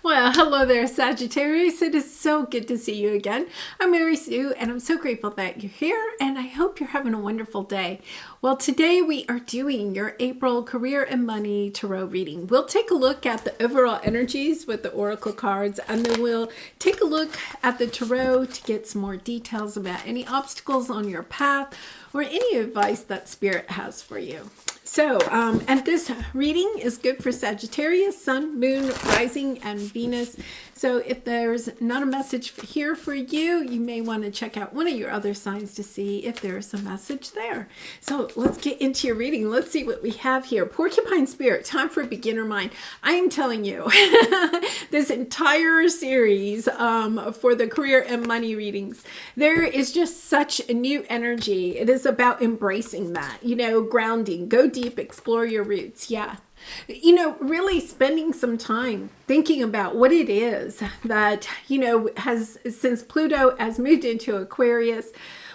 Well, hello there, Sagittarius. It is so good to see you again. I'm Mary Sue, and I'm so grateful that you're here, and I hope you're having a wonderful day. Well, today we are doing your April career and money tarot reading. We'll take a look at the overall energies with the oracle cards, and then we'll take a look at the tarot to get some more details about any obstacles on your path or any advice that Spirit has for you. So, and this reading is good for Sagittarius, Sun, Moon, Rising, and Venus. So if there's not a message here for you, you may want to check out one of your other signs to see if there's a message there. So let's get into your reading. Let's see what we have here. Porcupine Spirit, time for beginner mind. I am telling you, this entire series for the career and money readings, there is just such a new energy. It is about embracing that, grounding, go deep, explore your roots. Yeah. Really spending some time thinking about what it is that, has, since Pluto has moved into Aquarius,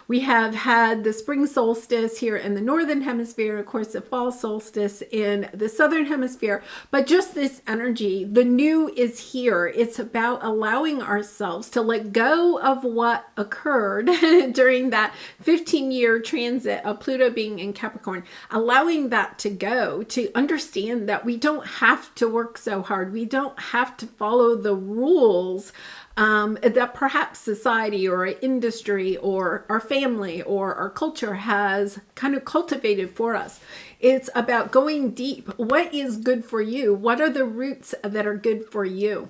we have had the spring solstice here in the northern hemisphere, of course, the fall solstice in the southern hemisphere. But just this energy, the new is here. It's about allowing ourselves to let go of what occurred during that 15-year transit of Pluto being in Capricorn, allowing that to go, to understand that we don't have to work so hard. We don't have to follow the rules that perhaps society or industry or our family or our culture has kind of cultivated for us. It's about going deep. What is good for you? What are the roots that are good for you?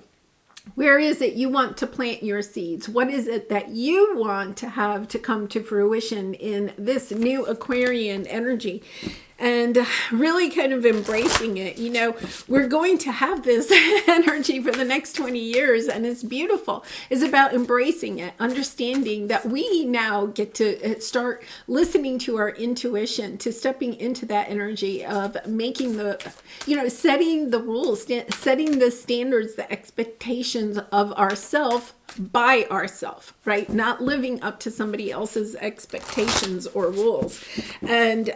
Where is it you want to plant your seeds? What is it that you want to have to come to fruition in this new Aquarian energy? And really kind of embracing it. We're going to have this energy for the next 20 years, and it's beautiful. It's about embracing it, understanding that we now get to start listening to our intuition, to stepping into that energy of making setting the rules, setting the standards, the expectations of ourselves by ourselves, right? Not living up to somebody else's expectations or rules. And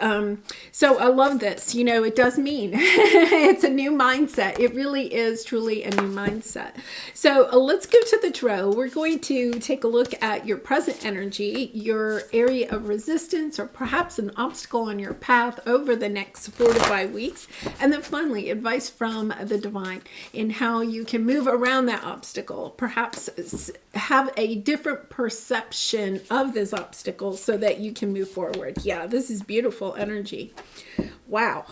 so I love this. It does mean it's a new mindset. It really is truly a new mindset. So let's go to the tarot. We're going to take a look at your present energy, your area of resistance, or perhaps an obstacle on your path over the next 4 to 5 weeks. And then finally, advice from the divine in how you can move around that obstacle, perhaps have a different perception of this obstacle so that you can move forward. Yeah, this is beautiful energy. Wow.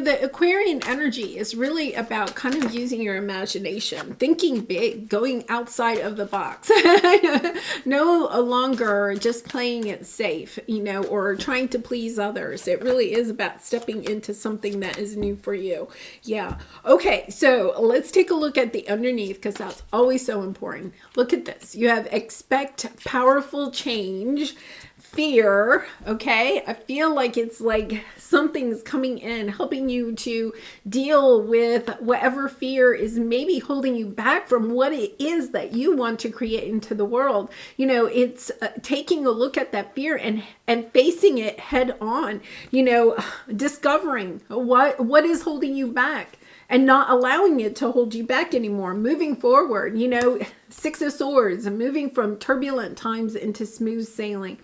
The Aquarian energy is really about kind of using your imagination, thinking big, going outside of the box. No longer just playing it safe, or trying to please others. It really is about stepping into something that is new for you. Yeah. Okay, so let's take a look at the underneath, because that's always so important. Look at this. You have expect powerful change. Fear, okay? I feel like it's like something's coming in, helping you to deal with whatever fear is maybe holding you back from what it is that you want to create into the world. It's taking a look at that fear and facing it head on, discovering what is holding you back. And not allowing it to hold you back anymore. Moving forward, Six of Swords, and moving from turbulent times into smooth sailing.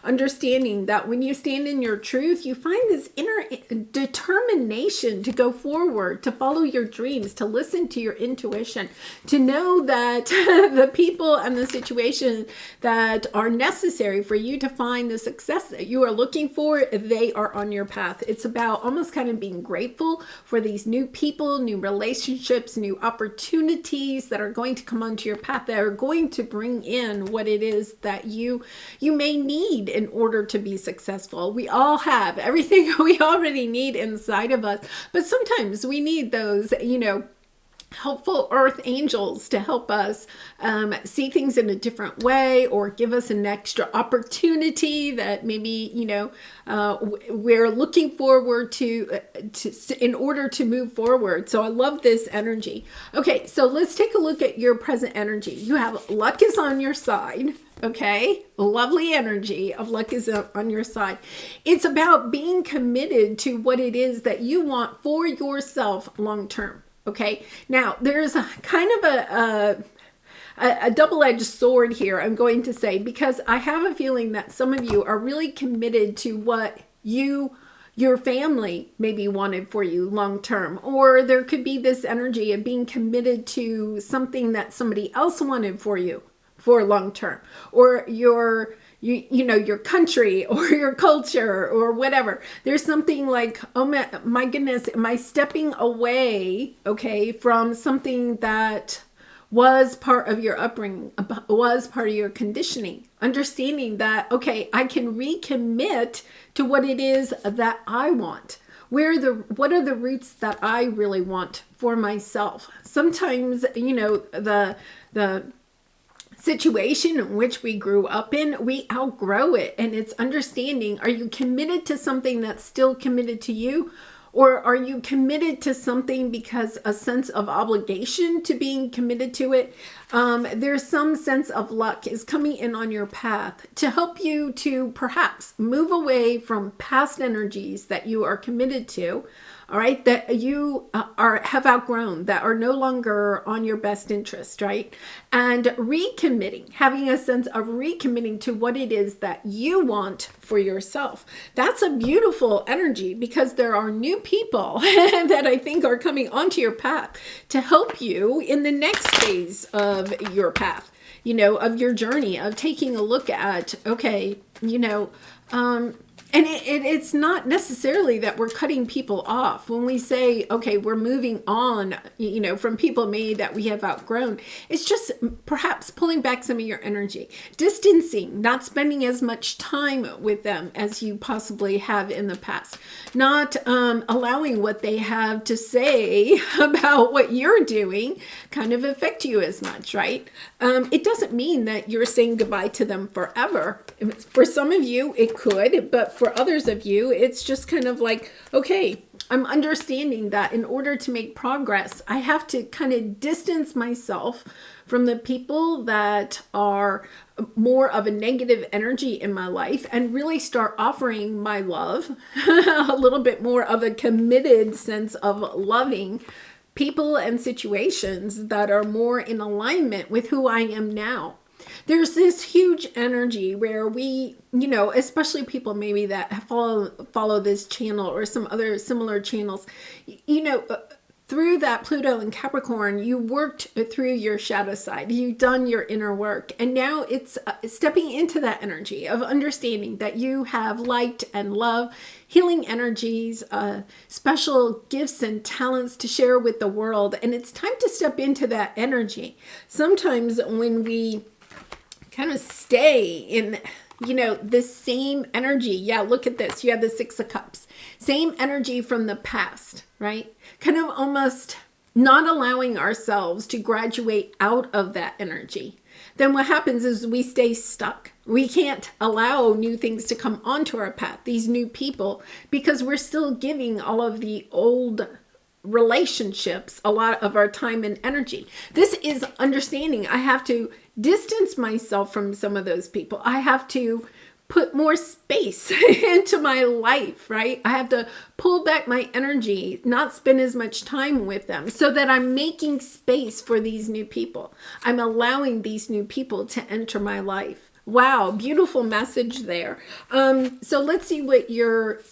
Understanding that when you stand in your truth, you find this inner determination to go forward, to follow your dreams, to listen to your intuition, to know that the people and the situation that are necessary for you to find the success that you are looking for, they are on your path. It's about almost kind of being grateful for these new people, new relationships, new opportunities that are going to come onto your path, that are going to bring in what it is that you may need in order to be successful. We all have everything we already need inside of us, but sometimes we need those, helpful earth angels to help us see things in a different way, or give us an extra opportunity that maybe we're looking forward to in order to move forward. So I love this energy. Okay, so let's take a look at your present energy. You have luck is on your side. Okay, lovely energy of luck is on your side. It's about being committed to what it is that you want for yourself long term. Okay. Now there's a kind of a double-edged sword here, I'm going to say, because I have a feeling that some of you are really committed to what your family maybe wanted for you long term, or there could be this energy of being committed to something that somebody else wanted for you for long term, or your country or your culture or whatever. There's something like, oh my goodness, am I stepping away, okay, from something that was part of your upbringing, was part of your conditioning, understanding that, okay, I can recommit to what it is that I want. What are the roots that I really want for myself? Sometimes, the situation in which we grew up in, we outgrow it, and it's understanding, are you committed to something that's still committed to you? Or are you committed to something because a sense of obligation to being committed to it? There's some sense of luck is coming in on your path to help you to perhaps move away from past energies that you are committed to, all right, that you have outgrown, that are no longer on your best interest, right? And recommitting, having a sense of recommitting to what it is that you want for yourself. That's a beautiful energy, because there are new people that I think are coming onto your path to help you in the next phase of your path, of your journey, of taking a look at, okay, and it's not necessarily that we're cutting people off. When we say, okay, we're moving on, from people maybe that we have outgrown, it's just perhaps pulling back some of your energy, distancing, not spending as much time with them as you possibly have in the past, not allowing what they have to say about what you're doing kind of affect you as much, right? It doesn't mean that you're saying goodbye to them forever. For some of you, it could, but for others of you, it's just kind of like, okay, I'm understanding that in order to make progress, I have to kind of distance myself from the people that are more of a negative energy in my life and really start offering my love, a little bit more of a committed sense of loving people and situations that are more in alignment with who I am now. There's this huge energy where we, especially people maybe that follow this channel or some other similar channels, through that Pluto and Capricorn, you worked through your shadow side. You've done your inner work. And now it's stepping into that energy of understanding that you have light and love, healing energies, special gifts and talents to share with the world. And it's time to step into that energy. Sometimes when we kind of stay in this same energy. Yeah, look at this. You have the Six of Cups. Same energy from the past, right? Kind of almost not allowing ourselves to graduate out of that energy. Then what happens is we stay stuck. We can't allow new things to come onto our path, these new people, because we're still giving all of the old relationships a lot of our time and energy. This is understanding. I have to distance myself from some of those people. I have to put more space into my life, right? I have to pull back my energy, not spend as much time with them, so that I'm making space for these new people. I'm allowing these new people to enter my life. Wow, beautiful message there. So let's see what your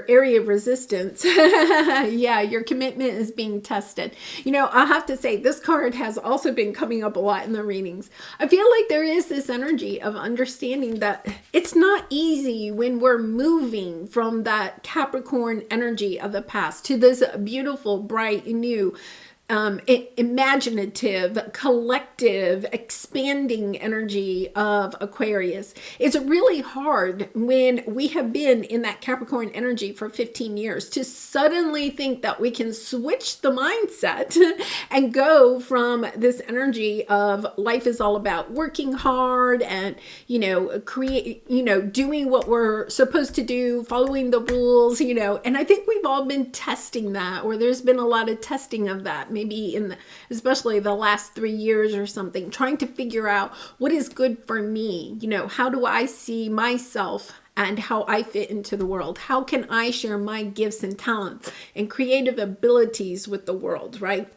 area of resistance, yeah, your commitment is being tested. I have to say, this card has also been coming up a lot in the readings. I feel like there is this energy of understanding that it's not easy when we're moving from that Capricorn energy of the past to this beautiful, bright, new, imaginative, collective, expanding energy of Aquarius. It's really hard when we have been in that Capricorn energy for 15 years to suddenly think that we can switch the mindset and go from this energy of life is all about working hard and, doing what we're supposed to do, following the rules, and I think we've all been testing that, or there's been a lot of testing of that, maybe especially the last 3 years or something, trying to figure out what is good for me. How do I see myself and how I fit into the world. How can I share my gifts and talents and creative abilities with the world, right?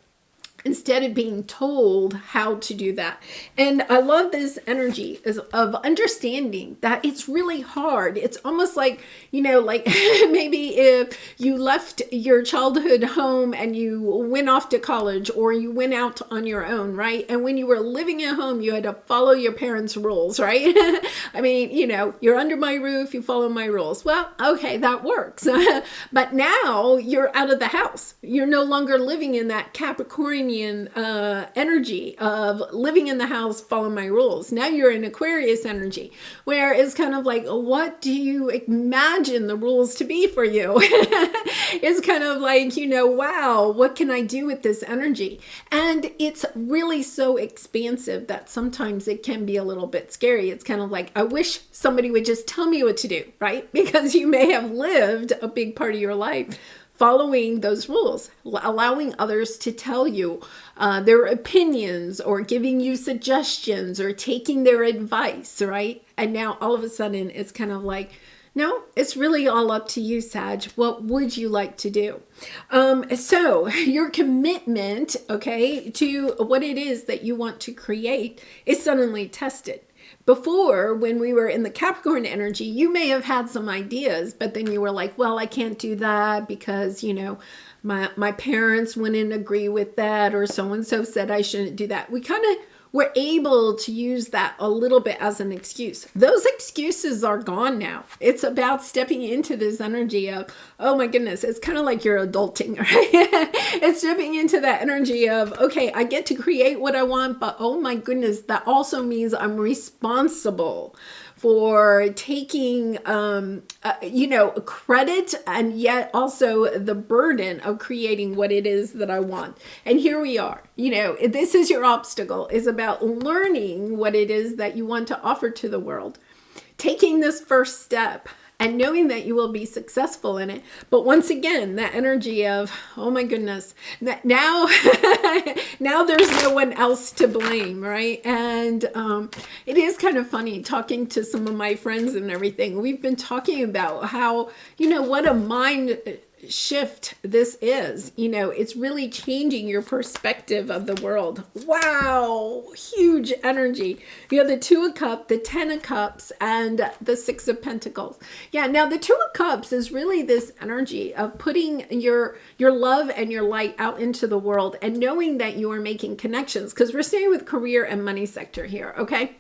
Instead of being told how to do that. And I love this energy of understanding that it's really hard. It's almost like, like maybe if you left your childhood home and you went off to college or you went out on your own, right? And when you were living at home, you had to follow your parents' rules, right? I mean, you're under my roof, you follow my rules. Well, okay, that works. But now you're out of the house. You're no longer living in that Capricornian energy of living in the house, follow my rules. Now you're in Aquarius energy, where it's kind of like, what do you imagine the rules to be for you? It's kind of like, wow, what can I do with this energy? And it's really so expansive that sometimes it can be a little bit scary. It's kind of like, I wish somebody would just tell me what to do, right? Because you may have lived a big part of your life following those rules, allowing others to tell you their opinions or giving you suggestions or taking their advice, right? And now all of a sudden it's kind of like, no, it's really all up to you, Sag. What would you like to do? So your commitment, okay, to what it is that you want to create is suddenly tested. Before, when we were in the Capricorn energy, you may have had some ideas, but then you were like, well, I can't do that because, my parents wouldn't agree with that, or so-and-so said I shouldn't do that. We kind of were able to use that a little bit as an excuse. Those excuses are gone now. It's about stepping into this energy of, oh my goodness, it's kind of like you're adulting, right? It's stepping into that energy of, okay, I get to create what I want, but oh my goodness, that also means I'm responsible for taking, credit and yet also the burden of creating what it is that I want. And here we are. This is your obstacle, is about learning what it is that you want to offer to the world. Taking this first step and knowing that you will be successful in it. But once again, that energy of, oh my goodness, that now, now there's no one else to blame, right? And it is kind of funny talking to some of my friends and everything. We've been talking about how, what a mind shift this is. It's really changing your perspective of the world. Wow, huge energy. You have the Two of Cups, the Ten of Cups, and the Six of Pentacles. Yeah, now the Two of Cups is really this energy of putting your love and your light out into the world and knowing that you are making connections, because we're staying with career and money sector here, okay?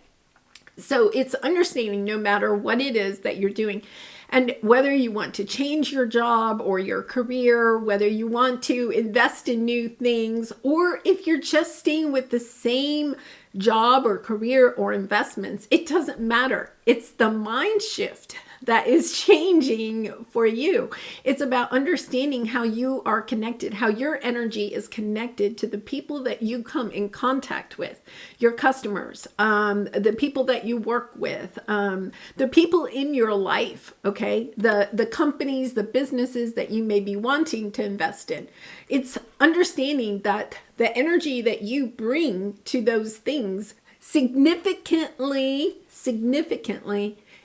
So it's understanding no matter what it is that you're doing. And whether you want to change your job or your career, whether you want to invest in new things, or if you're just staying with the same job or career or investments, it doesn't matter. It's the mind shift that is changing for you. It's about understanding how you are connected, how your energy is connected to the people that you come in contact with, your customers, the people that you work with, the people in your life, okay? The companies, the businesses that you may be wanting to invest in. It's understanding that the energy that you bring to those things significantly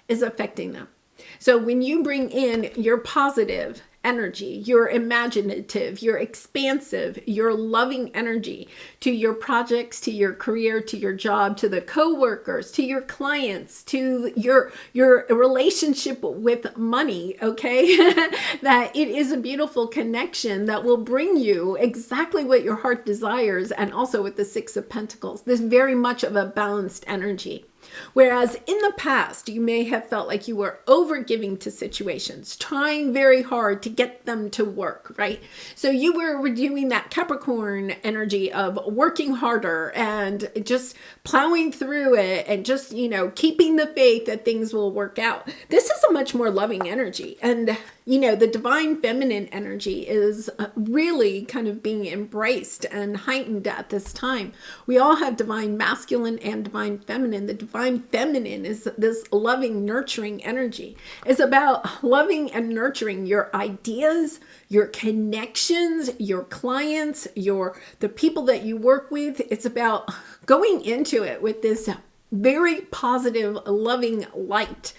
is affecting them. So when you bring in your positive energy, your imaginative, your expansive, your loving energy to your projects, to your career, to your job, to the co-workers, to your clients, to your relationship with money, okay? That it is a beautiful connection that will bring you exactly what your heart desires, and also with the Six of Pentacles. This very much of a balanced energy. Whereas in the past, you may have felt like you were overgiving to situations, trying very hard to get them to work, right? So you were doing that Capricorn energy of working harder and just plowing through it and just, keeping the faith that things will work out. This is a much more loving energy. And, the divine feminine energy is really kind of being embraced and heightened at this time. We all have divine masculine and divine feminine. The divine feminine is this loving, nurturing energy. It's about loving and nurturing your ideas, your connections, your clients, the people that you work with. It's about going into it with this very positive, loving light.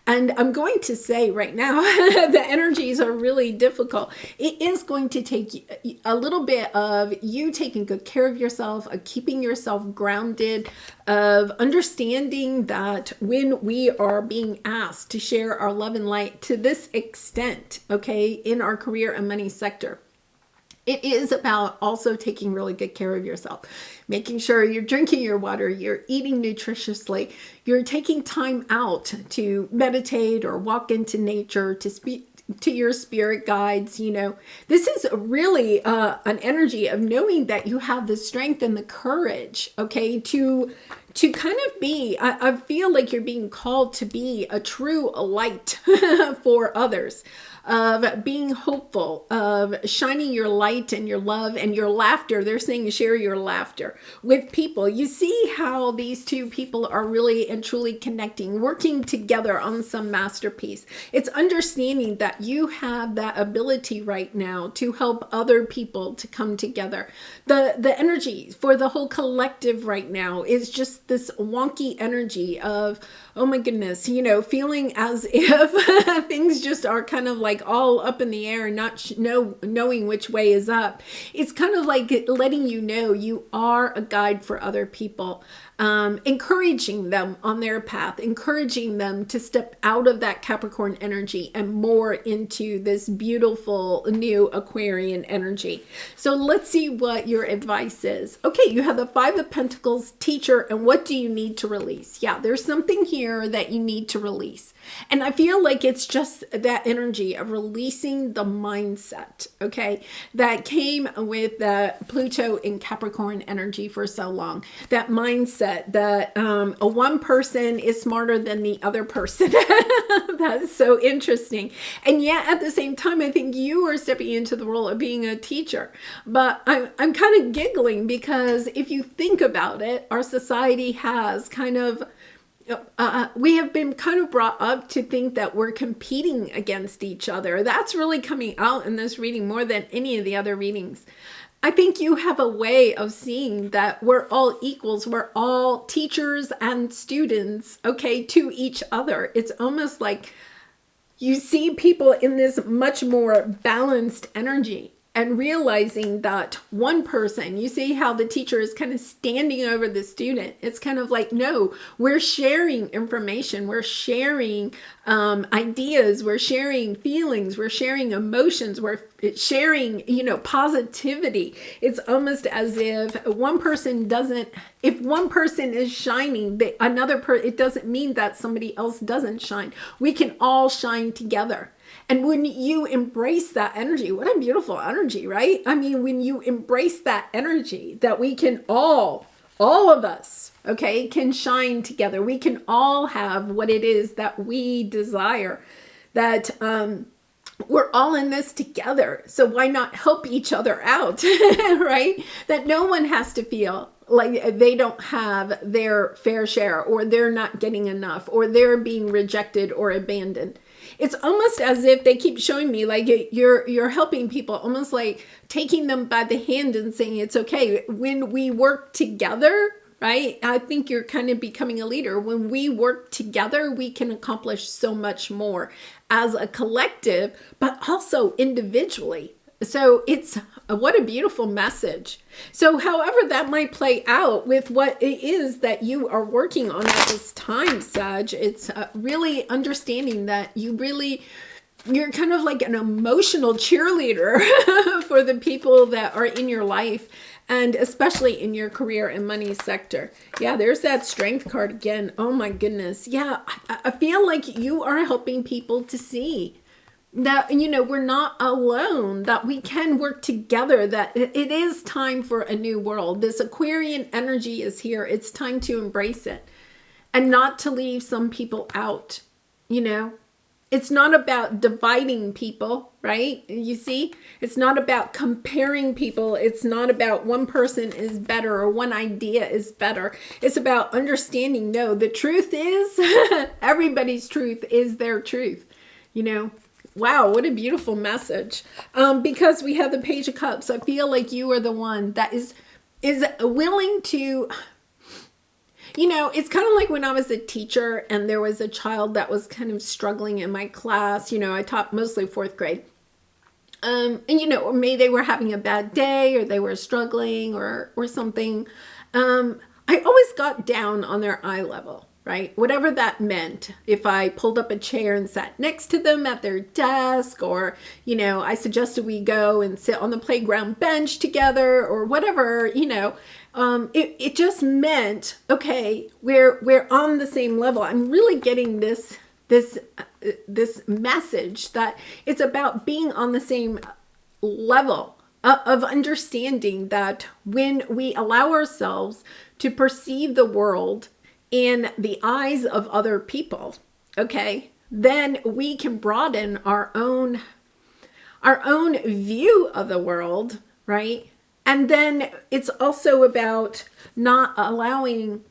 And I'm going to say right now, the energies are really difficult. It is going to take a little bit of you taking good care of yourself, of keeping yourself grounded, of understanding that when we are being asked to share our love and light to this extent, okay, in our career and money sector, it is about also taking really good care of yourself, making sure you're drinking your water, you're eating nutritiously, you're taking time out to meditate or walk into nature, to speak to your spirit guides. This is really an energy of knowing that you have the strength and the courage, okay, to kind of be, I feel like you're being called to be a true light for others, of being hopeful, of shining your light and your love and your laughter. They're saying share your laughter with people. You see how these two people are really and truly connecting, working together on some masterpiece. It's understanding that you have that ability right now to help other people to come together. The energy for the whole collective right now is just this wonky energy of, oh my goodness, feeling as if things just are kind of like all up in the air, not knowing which way is up. It's kind of like letting you know you are a guide for other people, encouraging them on their path, encouraging them to step out of that Capricorn energy and more into this beautiful new Aquarian energy. So let's see what your advice is. Okay, you have the Five of Pentacles, teacher, and what do you need to release? Yeah, there's something here that you need to release. And I feel like it's just that energy of releasing the mindset, okay, that came with the Pluto in Capricorn energy for so long. That mindset that a one person is smarter than the other person. That's so interesting. And yet at the same time, I think you are stepping into the role of being a teacher. But I'm kind of giggling because if you think about it, our society has kind of we have been kind of brought up to think that we're competing against each other. That's really coming out in this reading more than any of the other readings. I think you have a way of seeing that we're all equals. We're all teachers and students, okay, to each other. It's almost like you see people in this much more balanced energy. And realizing that one person, you see how the teacher is kind of standing over the student. It's kind of like, no, we're sharing information. We're sharing ideas. We're sharing feelings. We're sharing emotions. We're sharing, positivity. It's almost as if one person if one person is shining, another person, it doesn't mean that somebody else doesn't shine. We can all shine together. And when you embrace that energy, what a beautiful energy, right? I mean, when you embrace that energy that we can all of us, okay, can shine together. We can all have what it is that we desire, that we're all in this together. So why not help each other out, right? That no one has to feel like they don't have their fair share, or they're not getting enough, or they're being rejected or abandoned. It's almost as if they keep showing me like you're helping people, almost like taking them by the hand and saying it's okay. When we work together, right? I think you're kind of becoming a leader. When we work together, we can accomplish so much more as a collective, but also individually. So what a beautiful message. So however that might play out with what it is that you are working on at this time, Sag, it's really understanding that you're kind of like an emotional cheerleader for the people that are in your life, and especially in your career and money sector. Yeah, there's that strength card again. Oh my goodness. Yeah, I feel like you are helping people to see that, we're not alone, that we can work together, that it is time for a new world. This Aquarian energy is here. It's time to embrace it and not to leave some people out, It's not about dividing people, right? You see, it's not about comparing people. It's not about one person is better or one idea is better. It's about understanding, no, the truth is everybody's truth is their truth, Wow, what a beautiful message. Because we have the Page of Cups, I feel like you are the one that is willing to, it's kind of like when I was a teacher and there was a child that was kind of struggling in my class. I taught mostly fourth grade. And or maybe they were having a bad day or they were struggling or something. I always got down on their eye level, right? Whatever that meant. If I pulled up a chair and sat next to them at their desk, or, I suggested we go and sit on the playground bench together or whatever, it just meant, okay, we're on the same level. I'm really getting this message that it's about being on the same level of understanding that when we allow ourselves to perceive the world in the eyes of other people, okay, then we can broaden our own view of the world, right? And then it's also about not allowing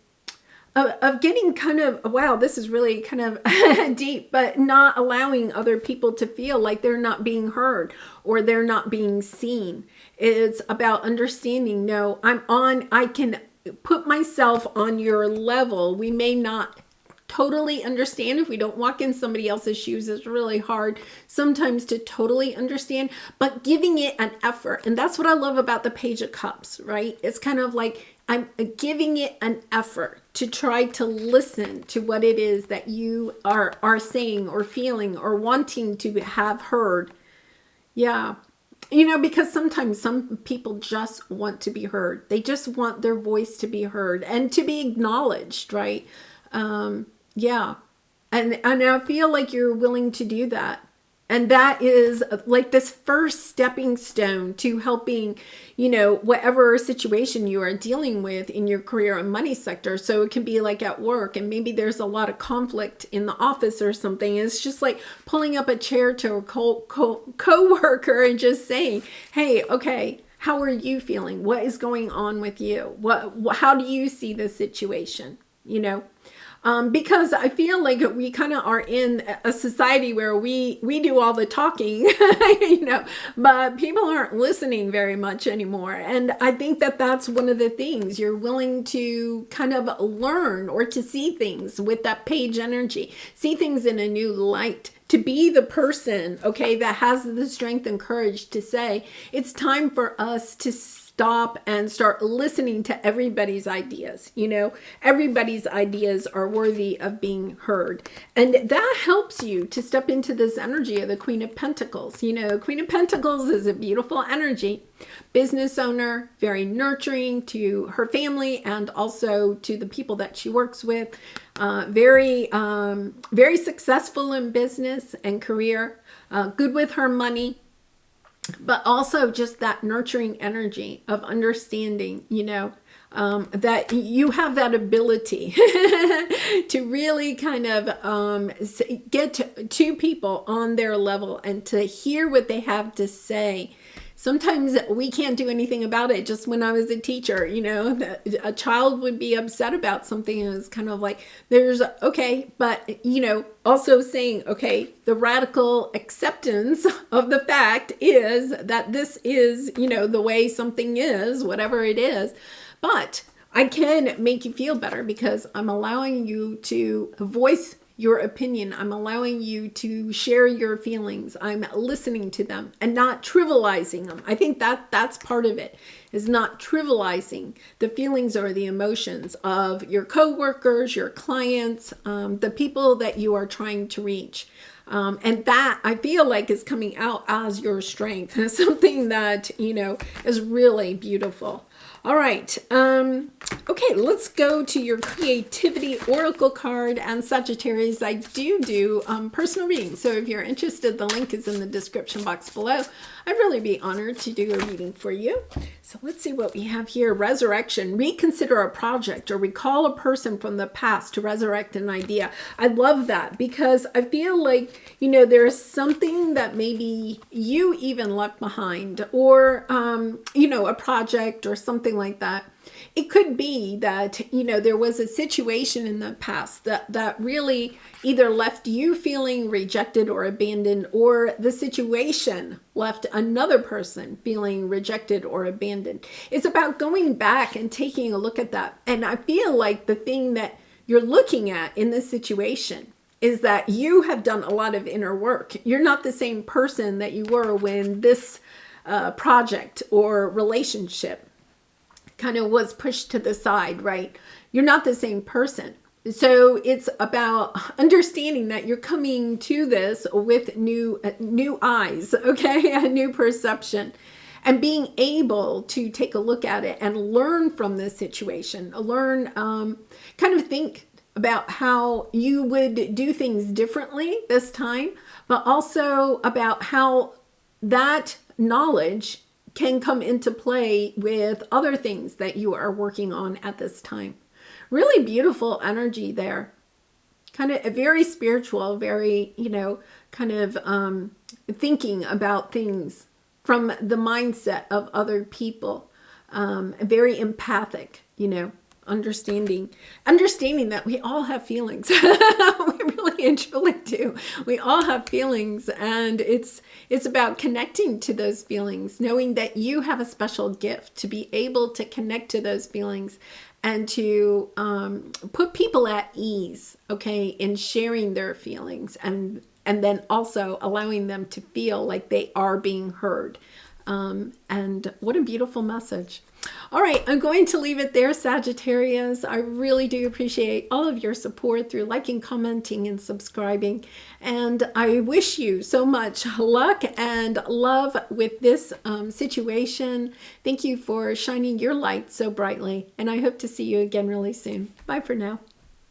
of getting kind of, wow, this is really kind of deep, but not allowing other people to feel like they're not being heard or they're not being seen. It's about understanding, no, I can put myself on your level. We may not totally understand. If we don't walk in somebody else's shoes, it's really hard sometimes to totally understand, but giving it an effort. And that's what I love about the Page of Cups, right? It's kind of like I'm giving it an effort to try to listen to what it is that you are saying or feeling or wanting to have heard. Yeah. Because sometimes some people just want to be heard. They just want their voice to be heard and to be acknowledged, right? Yeah. And I feel like you're willing to do that. And that is like this first stepping stone to helping, whatever situation you are dealing with in your career and money sector. So it can be like at work, and maybe there's a lot of conflict in the office or something. It's just like pulling up a chair to a co-worker and just saying, hey, okay, how are you feeling? What is going on with you? How do you see the situation? Because I feel like we kind of are in a society where we do all the talking, but people aren't listening very much anymore. And I think that that's one of the things. You're willing to kind of learn or to see things with that page energy, see things in a new light, to be the person, okay, that has the strength and courage to say, it's time for us to stop and start listening to everybody's ideas. Everybody's ideas are worthy of being heard. And that helps you to step into this energy of the Queen of Pentacles. Queen of Pentacles is a beautiful energy. Business owner, very nurturing to her family and also to the people that she works with. Very successful in business and career. Good with her money. But also just that nurturing energy of understanding, that you have that ability to really kind of get to people on their level and to hear what they have to say. Sometimes we can't do anything about it. Just when I was a teacher, a child would be upset about something and it's kind of like, but also saying, okay, the radical acceptance of the fact is that this is, the way something is, whatever it is. But I can make you feel better because I'm allowing you to voice your opinion. I'm allowing you to share your feelings. I'm listening to them and not trivializing them. I think that's part of it, is not trivializing the feelings or the emotions of your coworkers, your clients, the people that you are trying to reach. And that I feel like is coming out as your strength, something that, is really beautiful. All right. Okay, let's go to your creativity oracle card. And Sagittarius, I do personal readings. So if you're interested, the link is in the description box below. I'd really be honored to do a reading for you. So let's see what we have here. Resurrection. Reconsider a project or recall a person from the past to resurrect an idea. I love that because I feel like, there's something that maybe you even left behind or, a project or something like that. It could be that, you know, there was a situation in the past that really either left you feeling rejected or abandoned, or the situation left another person feeling rejected or abandoned. It's about going back and taking a look at that. And I feel like the thing that you're looking at in this situation is that you have done a lot of inner work. You're not the same person that you were when this project or relationship kind of was pushed to the side, right? You're not the same person. So it's about understanding that you're coming to this with new eyes, okay? A new perception, and being able to take a look at it and learn from this situation, kind of think about how you would do things differently this time, but also about how that knowledge can come into play with other things that you are working on at this time. Really beautiful energy there. Kind of a very spiritual, very, you know, kind of thinking about things from the mindset of other people. Very empathic, you know, understanding that we all have feelings. We really and truly do. We all have feelings, and it's about connecting to those feelings, knowing that you have a special gift to be able to connect to those feelings and to put people at ease, okay, in sharing their feelings, and then also allowing them to feel like they are being heard. And what a beautiful message. All right, I'm going to leave it there, Sagittarius. I really do appreciate all of your support through liking, commenting, and subscribing. And I wish you so much luck and love with this situation. Thank you for shining your light so brightly. And I hope to see you again really soon. Bye for now.